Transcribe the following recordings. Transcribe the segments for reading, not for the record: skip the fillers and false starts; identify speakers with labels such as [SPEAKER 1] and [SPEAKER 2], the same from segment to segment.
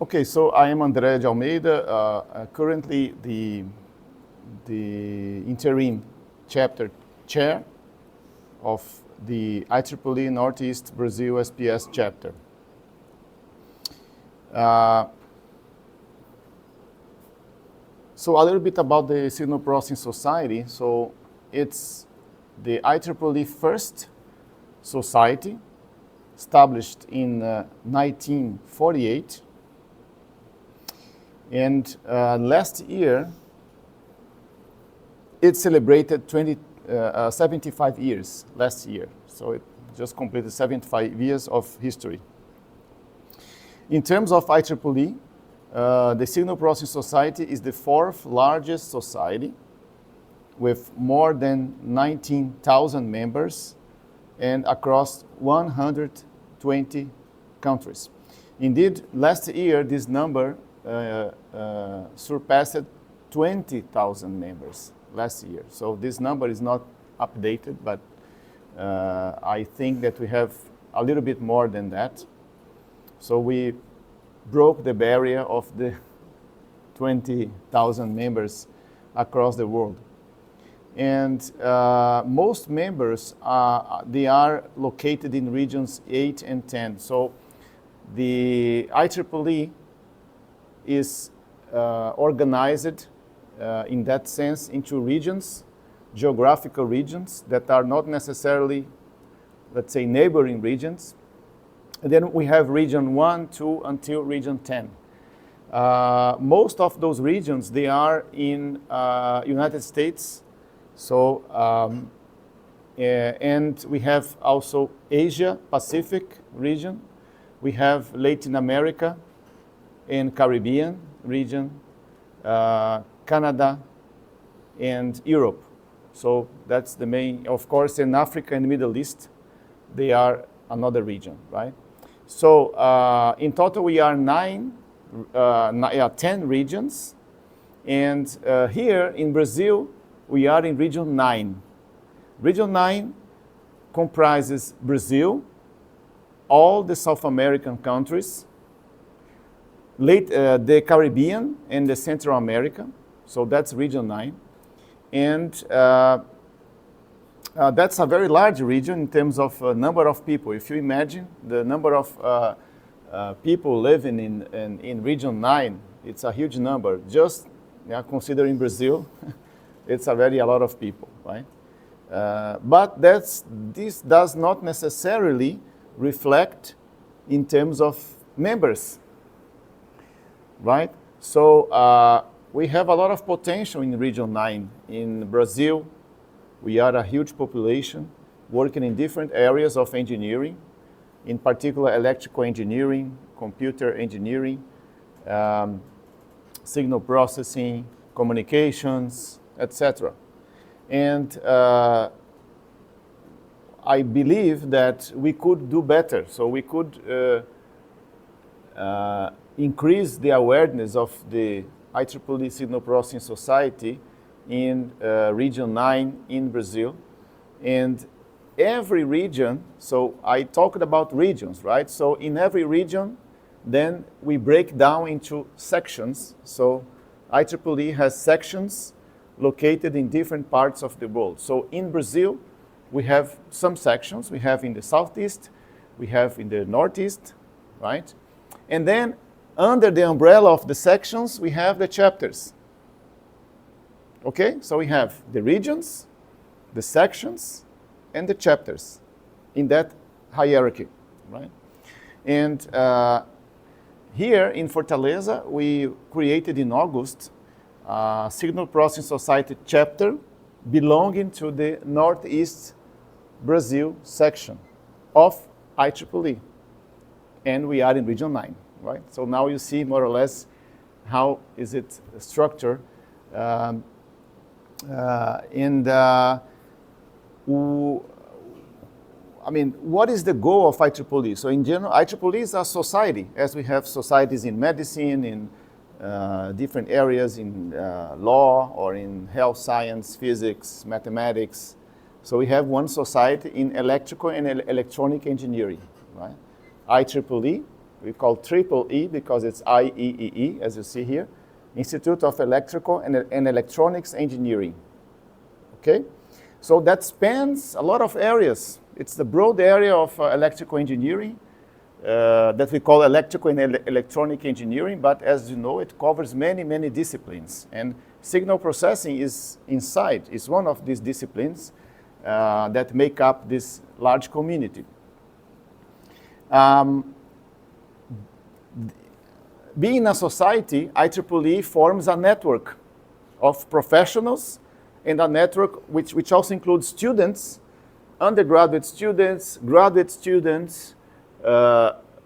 [SPEAKER 1] Okay, so I am André de Almeida, currently the interim chapter chair of the IEEE Northeast Brazil SPS chapter. So a little bit about the Signal Processing Society. So it's the IEEE first society established in 1948. And last year, it celebrated 75 years last year. So it just completed 75 years of history. In terms of IEEE, the Signal Processing Society is the fourth largest society with more than 19,000 members and across 120 countries. Indeed, last year, this number surpassed 20,000 members last year. So this number is not updated, but I think that we have a little bit more than that. So we broke the barrier of the 20,000 members across the world. And most members, they are located in regions 8 and 10. So the IEEE is organized in that sense into regions, geographical regions that are not necessarily, let's say, neighboring regions. And then we have region 1, 2, until region 10. Most of those regions, they are in United States. So, and we have also Asia Pacific region. We have Latin America and Caribbean region, Canada, and Europe. So that's the main, of course, in Africa and Middle East, they are another region, right? So in total, we are 10 regions. And here in Brazil, we are in region 9. Region 9 comprises Brazil, all the South American countries, the Caribbean and the Central America. So that's region 9. And that's a very large region in terms of number of people. If you imagine the number of people living in region 9, it's a huge number. Just considering Brazil, it's a lot of people, right? But this does not necessarily reflect in terms of members, right? So we have a lot of potential in region 9. In Brazil, we are a huge population working in different areas of engineering, in particular electrical engineering, computer engineering, signal processing, communications, etc. And I believe that we could do better. So we could increase the awareness of the IEEE Signal Processing Society in region 9 in Brazil. And every region, so I talked about regions, right? So in every region, then we break down into sections. So IEEE has sections located in different parts of the world. So in Brazil, we have some sections. We have in the Southeast, we have in the Northeast, right? And then under the umbrella of the sections, we have the chapters. Okay, so we have the regions, the sections, and the chapters in that hierarchy, right? And here in Fortaleza, we created in August a Signal Processing Society chapter belonging to the Northeast Brazil section of IEEE. And we are in region 9, right? So now you see more or less how is it structured. I mean, what is the goal of IEEE? So in general, IEEE is a society, as we have societies in medicine, in different areas, in law, or in health science, physics, mathematics. So we have one society in electrical and electronic engineering, right? IEEE we call triple E because it's IEEE, as you see here, Institute of Electrical and Electronics Engineering. Okay? So that spans a lot of areas. It's the broad area of electrical engineering that we call electrical and electronic engineering, but as you know, it covers many, many disciplines. And signal processing is one of these disciplines that make up this large community. Being a society, IEEE forms a network of professionals and a network which also includes students, undergraduate students, graduate students,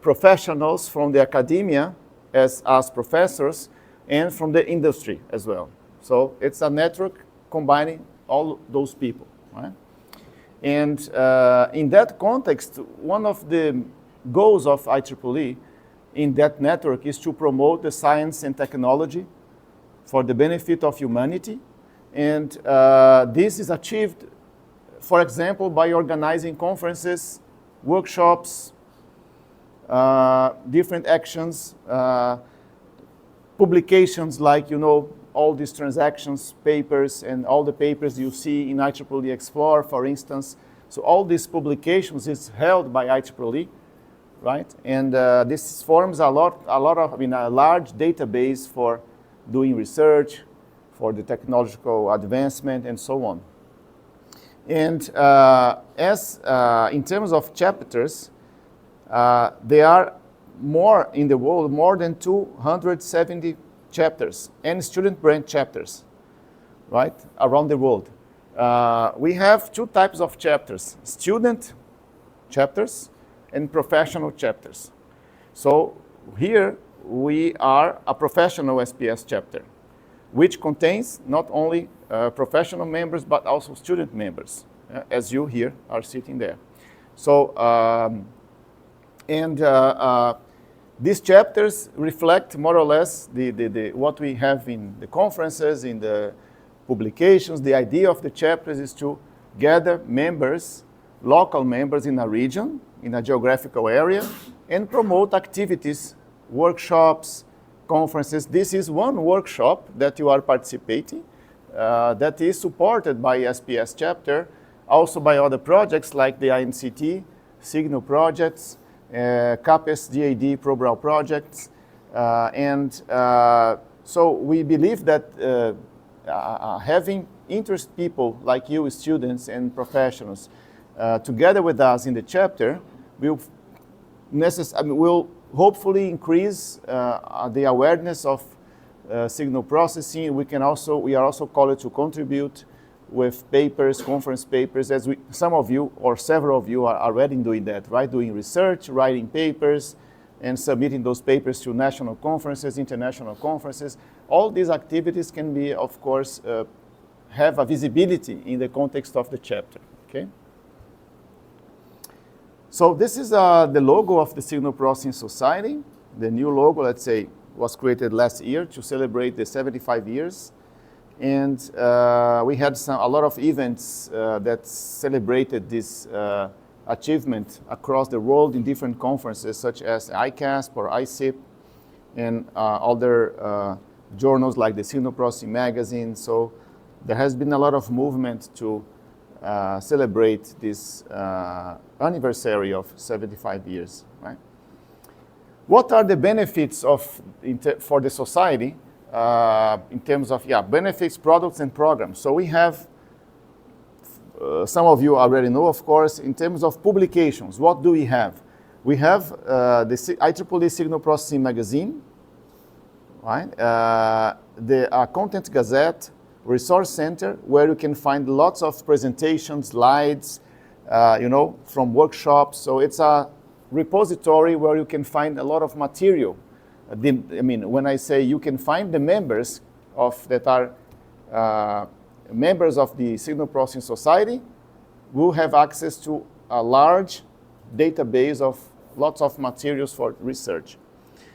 [SPEAKER 1] professionals from the academia as professors, and from the industry as well. So it's a network combining all those people, right? And in that context, one of the goals of IEEE in that network is to promote the science and technology for the benefit of humanity. And this is achieved, for example, by organizing conferences, workshops, different actions, publications like, all these transactions papers and all the papers you see in IEEE Explore, for instance. So all these publications is held by IEEE, right? And this forms a large database for doing research, for the technological advancement, and so on. And in terms of chapters, there are more in the world, more than 270 chapters and student branch chapters, right, around the world. We have two types of chapters: student chapters and professional chapters. So here we are a professional SPS chapter, which contains not only professional members but also student members, as you here are sitting there. So these chapters reflect more or less what we have in the conferences, in the publications. The idea of the chapters is to gather members, local members in a region, in a geographical area, and promote activities, workshops, conferences. This is one workshop that you are participating that is supported by SPS chapter, also by other projects like the INCT-signal projects, CAPES DAD ProBrau projects, so we believe that having interested people like you, students and professionals, together with us in the chapter will hopefully increase the awareness of signal processing. We are also called to contribute with papers, conference papers, as some of you or several of you are already doing that, right? Doing research, writing papers, and submitting those papers to national conferences, international conferences. All these activities can be, of course, have a visibility in the context of the chapter, okay? So this is the logo of the Signal Processing Society. The new logo, let's say, was created last year to celebrate the 75 years. And we had a lot of events that celebrated this achievement across the world in different conferences, such as ICASP or ICIP, and other journals like the Signal Processing magazine. So there has been a lot of movement to celebrate this anniversary of 75 years, right? What are the benefits for the society in terms of benefits, products, and programs? So we have, some of you already know, of course, in terms of publications, what do we have? We have the IEEE Signal Processing magazine, right? The Content Gazette, Resource Center, where you can find lots of presentations, slides, from workshops. So it's a repository where you can find a lot of material. When I say you can find the members that are members of the Signal Processing Society will have access to a large database of lots of materials for research.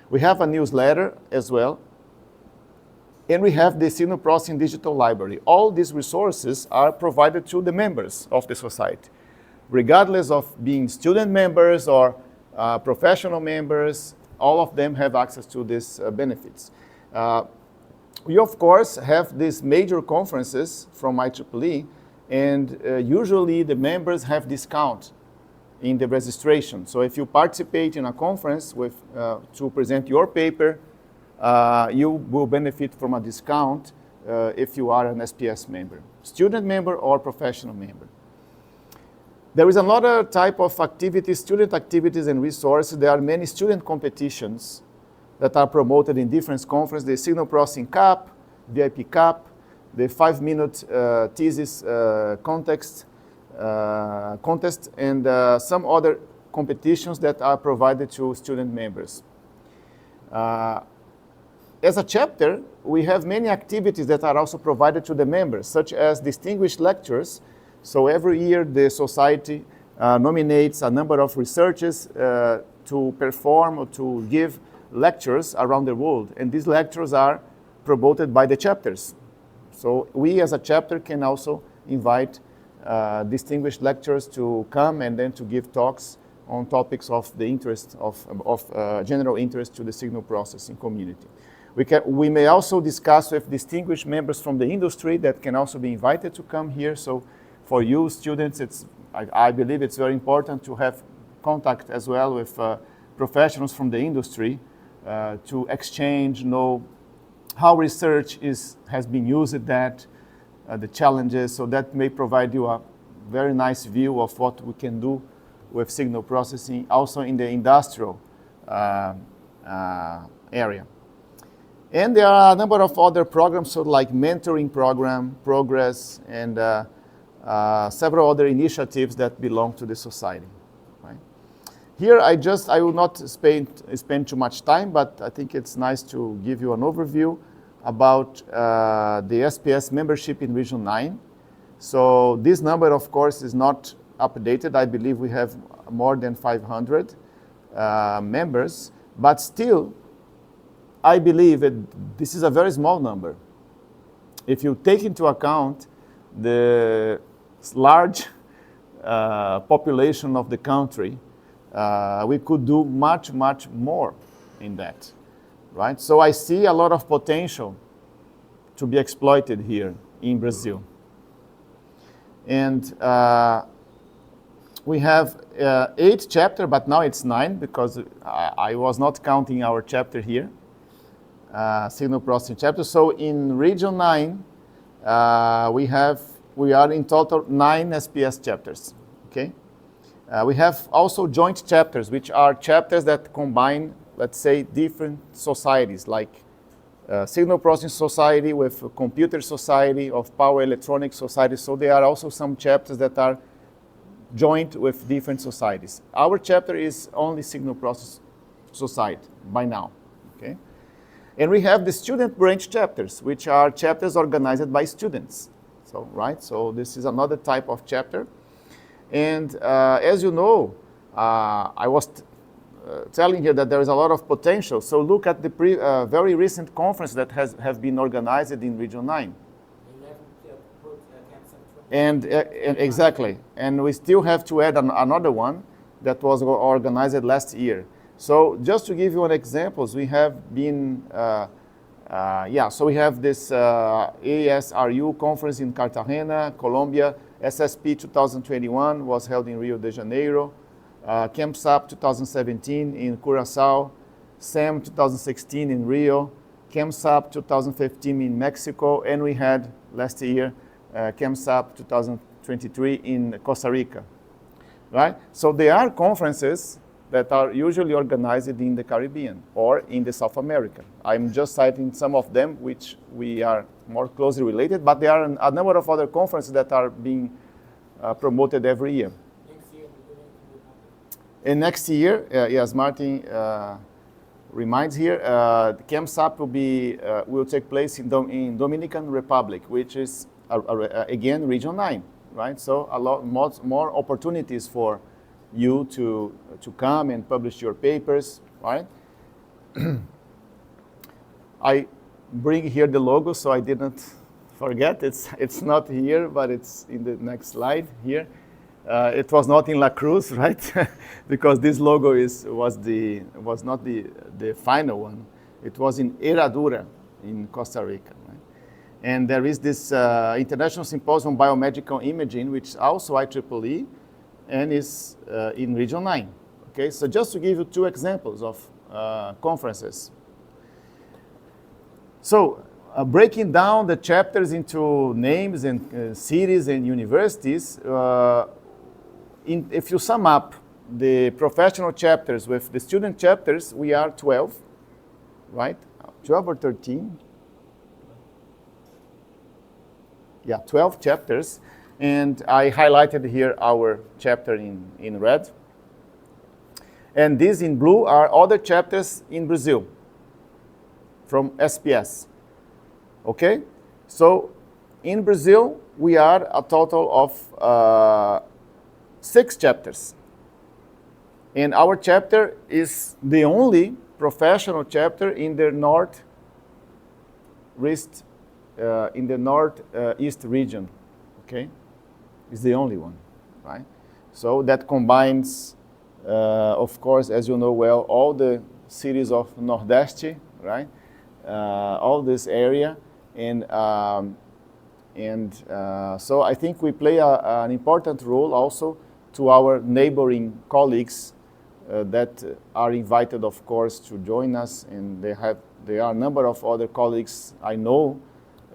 [SPEAKER 1] We have a newsletter as well. And we have the Signal Processing Digital Library. All these resources are provided to the members of the society, regardless of being student members or professional members. all of them have access to these benefits. We, of course, have these major conferences from IEEE, and usually the members have discount in the registration. So if you participate in a conference with, to present your paper, you will benefit from a discount if you are an SPS member, student member or professional member. There is another type of activities, student activities and resources. There are many student competitions that are promoted in different conferences. The Signal Processing Cup, VIP Cup, the 5-minute thesis contest, and some other competitions that are provided to student members. As a chapter, we have many activities that are also provided to the members, such as distinguished lectures. So every year the society nominates a number of researchers to perform or to give lectures around the world. And these lectures are promoted by the chapters. So we as a chapter can also invite distinguished lecturers to come and then to give talks on topics of the interest of general interest to the signal processing community. We may also discuss with distinguished members from the industry that can also be invited to come here. So for you students, I believe it's very important to have contact as well with professionals from the industry to exchange, know how research has been used, the challenges, so that may provide you a very nice view of what we can do with signal processing, also in the industrial area. And there are a number of other programs, so like mentoring program, Progress, and several other initiatives that belong to the society. Right? Here, I will not spend too much time, but I think it's nice to give you an overview about the SPS membership in Region 9. So this number, of course, is not updated. I believe we have more than 500 members, but still, I believe that this is a very small number. If you take into account the large population of the country, we could do much, much more in that, right? So I see a lot of potential to be exploited here in Brazil. And we have 8 chapters, but now it's 9 because I was not counting our chapter here. Signal processing chapter. So in Region 9, we are in total 9 SPS chapters, okay? We have also joint chapters, which are chapters that combine, let's say, different societies, like Signal Processing Society with Computer Society, of Power Electronics Society. So there are also some chapters that are joint with different societies. Our chapter is only Signal Processing Society by now, okay? And we have the student branch chapters, which are chapters organized by students. So, right? So this is another type of chapter. And as you know, I was telling here that there is a lot of potential. So look at the very recent conference that have been organized in Region 9. And exactly. And we still have to add another one that was organized last year. So just to give you an example, we have been, so we have this ASRU conference in Cartagena, Colombia. SSP 2021 was held in Rio de Janeiro. ChemSAP 2017 in Curacao. SAM 2016 in Rio. ChemSAP 2015 in Mexico. And we had last year ChemSAP 2023 in Costa Rica. Right? So there are conferences that are usually organized in the Caribbean or in the South America. I'm just citing some of them which we are more closely related, but there are a number of other conferences that are being promoted every year.
[SPEAKER 2] Next year,
[SPEAKER 1] and next year, yes, Martin reminds here, the ChemSAP will take place in Dominican Republic, which is again Region 9, right? So a lot more opportunities for you to come and publish your papers, right? I bring here the logo, so I didn't forget. It's not here, but it's in the next slide here. It was not in La Cruz, right? Because this logo was not the final one. It was in Herradura in Costa Rica. Right? And there is this International Symposium on Biomedical Imaging, which is also IEEE, and is in Region 9. Okay, so just to give you two examples of conferences. So breaking down the chapters into names and cities and universities, if you sum up the professional chapters with the student chapters, we are 12, right? 12 or 13? Yeah, 12 chapters. And I highlighted here our chapter in red. And these in blue are other chapters in Brazil from SPS. Okay? So in Brazil, we are a total of 6 chapters. And our chapter is the only professional chapter in the northeast region. Okay? It's the only one, right? So that combines, of course, as you know well, all the cities of Nordeste, right? All this area. And so I think we play an important role also to our neighboring colleagues that are invited, of course, to join us. And there are a number of other colleagues I know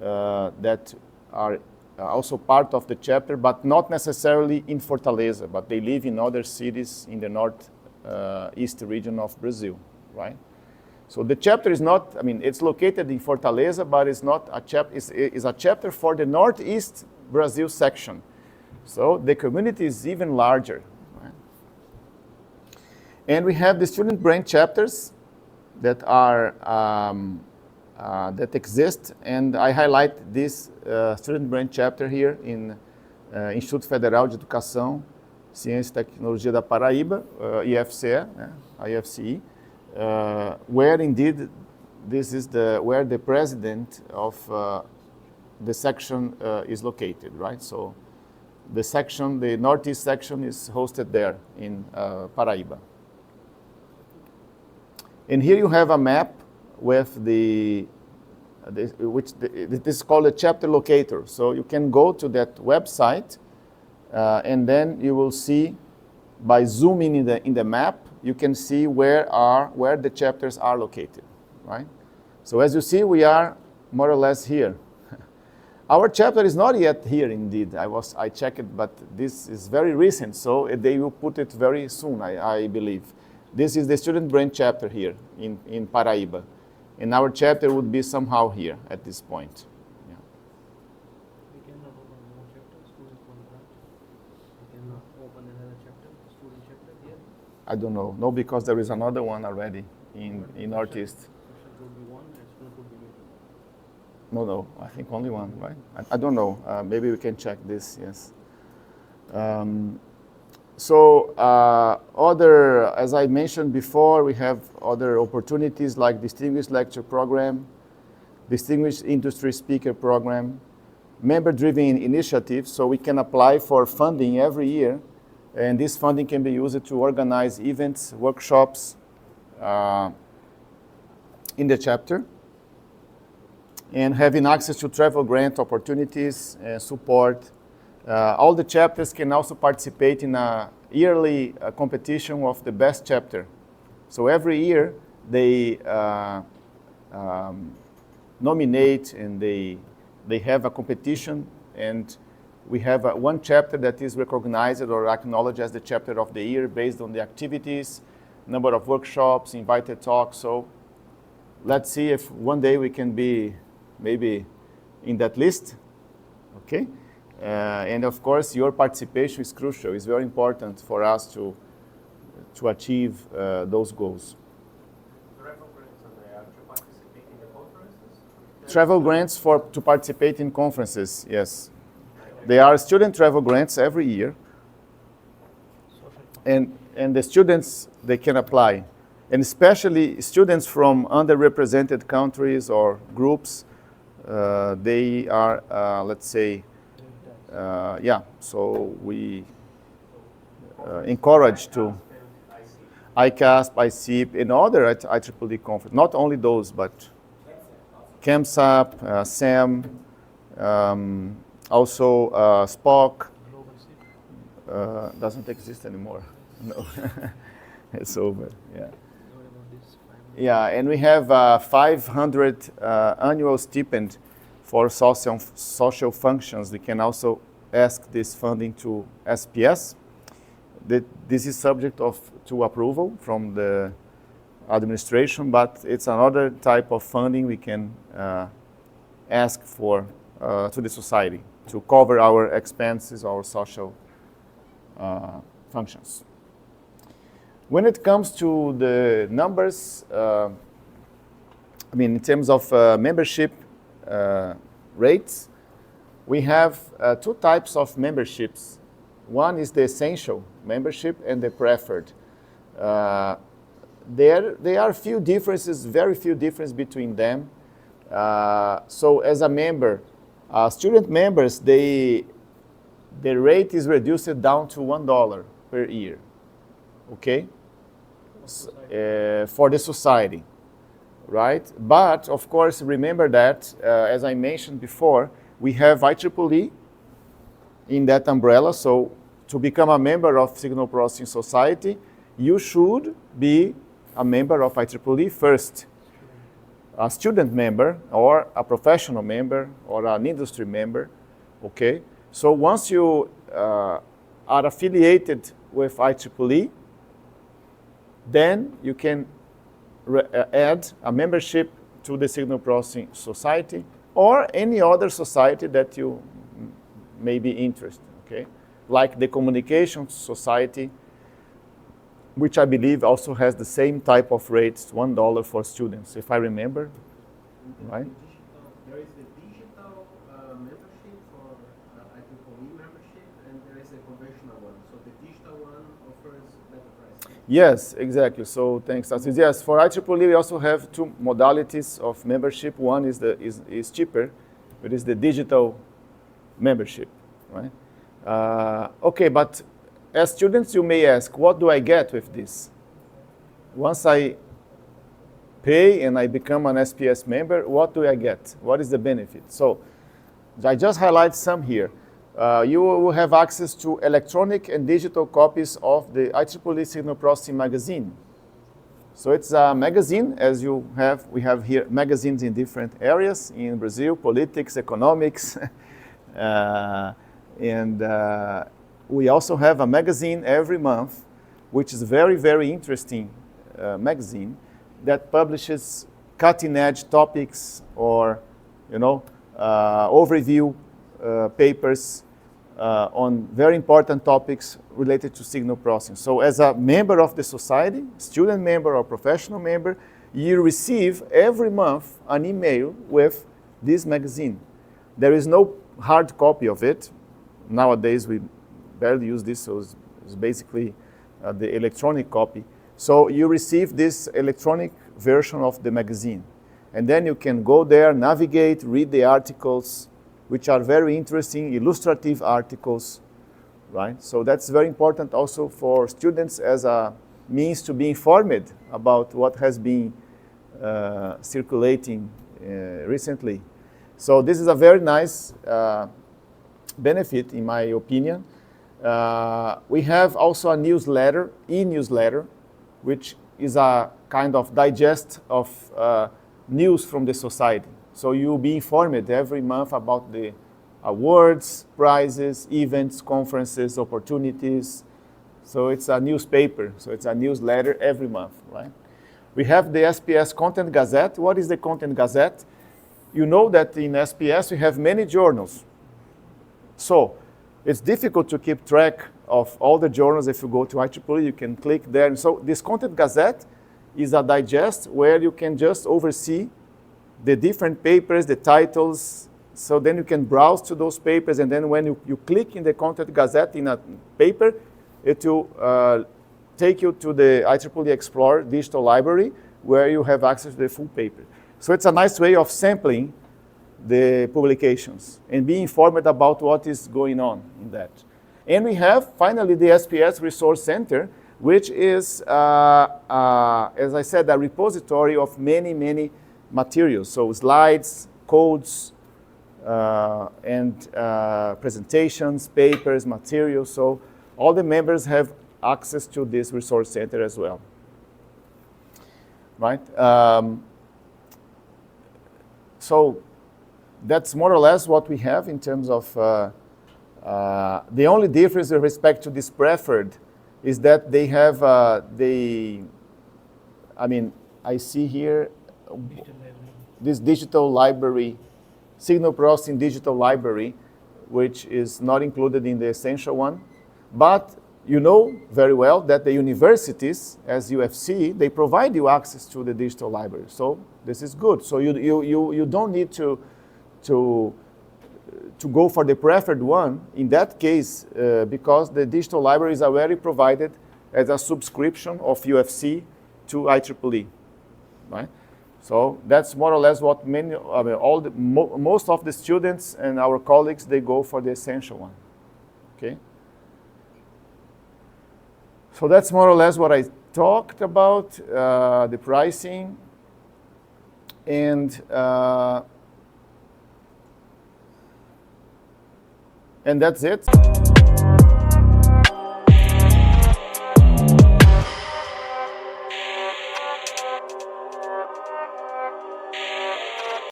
[SPEAKER 1] that are also part of the chapter, but not necessarily in Fortaleza, but they live in other cities in the northeast region of Brazil, right? So the chapter is not, I mean, it's located in Fortaleza, but it's not a chapter, it's a chapter for the Northeast Brazil section. So the community is even larger, right? And we have the student branch chapters that are, that exist, and I highlight this student branch chapter here in Instituto Federal de Educação, Ciência e Tecnologia da Paraíba, IFCE, IFCE, where indeed this is where the president of the section is located, right? So the section, the northeast section, is hosted there in Paraíba. And here you have a map with this is called a chapter locator. So you can go to that website, and then you will see, by zooming in the map, you can see where the chapters are located, right? So as you see, we are more or less here. Our chapter is not yet here, indeed. I checked it, but this is very recent, so they will put it very soon, I believe. This is the student branch chapter here in Paraíba. And our chapter would be somehow here at this point. Yeah.
[SPEAKER 2] We cannot open more chapter, student one branch. We cannot open another chapter, student chapter here.
[SPEAKER 1] I don't know. No, because there is another one already in Northeast.
[SPEAKER 2] Section would be one and student would be
[SPEAKER 1] No, I think only one, right? I don't know. Maybe we can check this, yes. As I mentioned before, we have other opportunities like Distinguished Lecture Program, Distinguished Industry Speaker Program, member-driven initiatives, so we can apply for funding every year, and this funding can be used to organize events, workshops in the chapter, and having access to travel grant opportunities and support. All the chapters can also participate in a yearly competition of the best chapter. So every year they nominate, and they have a competition, and we have one chapter that is recognized or acknowledged as the chapter of the year based on the activities, number of workshops, invited talks. So let's see if one day we can be maybe in that list, okay? And of course, your participation is crucial. It's very important for us to achieve those goals.
[SPEAKER 3] Travel grants, are they to participate in the conferences?
[SPEAKER 1] Travel grants to participate in conferences, yes. There are student travel grants every year. And the students, they can apply. And especially students from underrepresented countries or groups, they are, let's say, so we encouraged to. ICASP, ICEEP, and other IEEE conference. Not only those, but CAMSAP, SAM, also SPOC.
[SPEAKER 2] Global SIP.
[SPEAKER 1] Doesn't exist anymore. No, it's over. Yeah.
[SPEAKER 2] What about this 500?
[SPEAKER 1] Yeah, and we have 500 annual stipend for social functions. We can also ask this funding to SPS. This is subject to approval from the administration, but it's another type of funding we can ask for to the society to cover our expenses, our social functions. When it comes to the numbers, I mean, in terms of membership rates, we have two types of memberships. One is the essential membership and the preferred. There are few differences, very few differences between them. So as a member, student members, the rate is reduced down to $1 per year, okay? For the society, right? But of course, remember that, as I mentioned before, we have IEEE in that umbrella. So to become a member of Signal Processing Society, you should be a member of IEEE first. A student member or a professional member or an industry member, okay? So once you are affiliated with IEEE, then you can add a membership to the Signal Processing Society or any other society that you may be interested, okay? Like the Communications Society, which I believe also has the same type of rates, $1 for students, if I remember, right?
[SPEAKER 3] There is the digital membership for IEEE membership, and there is a conventional one. So the digital one offers better prices.
[SPEAKER 1] Yes, exactly. So thanks, Tassis. Yes, for IEEE we also have two modalities of membership. One is cheaper, but it's the digital membership, right? Okay, but as students, you may ask, what do I get with this? Once I pay and I become an SPS member, what do I get? What is the benefit? So I just highlight some here. You will have access to electronic and digital copies of the IEEE Signal Processing magazine. So it's a magazine, as we have here magazines in different areas in Brazil, politics, economics, and we also have a magazine every month, which is a very, very interesting magazine that publishes cutting-edge topics or, overview papers on very important topics related to signal processing. So as a member of the society, student member or professional member, you receive every month an email with this magazine. There is no hard copy of it. Nowadays, we barely use this, so it's basically the electronic copy. So you receive this electronic version of the magazine. And then you can go there, navigate, read the articles, which are very interesting, illustrative articles, right? So that's very important also for students as a means to be informed about what has been circulating recently. So this is a very nice benefit, in my opinion. We have also a newsletter, e-newsletter, which is a kind of digest of news from the society. So you'll be informed every month about the awards, prizes, events, conferences, opportunities. So it's a newspaper, so it's a newsletter every month, right? We have the SPS Content Gazette. What is the Content Gazette? You know that in SPS we have many journals. So it's difficult to keep track of all the journals. If you go to IEEE, you can click there. And so this Content Gazette is a digest where you can just oversee the different papers, the titles. So then you can browse to those papers, and then when you click in the Content Gazette in a paper, it will take you to the IEEE Explorer digital library where you have access to the full paper. So it's a nice way of sampling the publications and being informed about what is going on in that. And we have finally the SPS Resource Center, which is, as I said, a repository of many, many materials. So slides, codes, and presentations, papers, materials. So all the members have access to this resource center as well. Right? So that's more or less what we have in terms of the only difference with respect to this preferred is that they have I see here this digital library, signal processing digital library, which is not included in the essential one. But you know very well that the universities, as UFC, they provide you access to the digital library. So this is good. So you don't need to go for the preferred one in that case because the digital library is already provided as a subscription of UFC to IEEE, right? So that's more or less what most of the students and our colleagues, they go for the essential one, okay? So that's more or less what I talked about, the pricing, and that's it.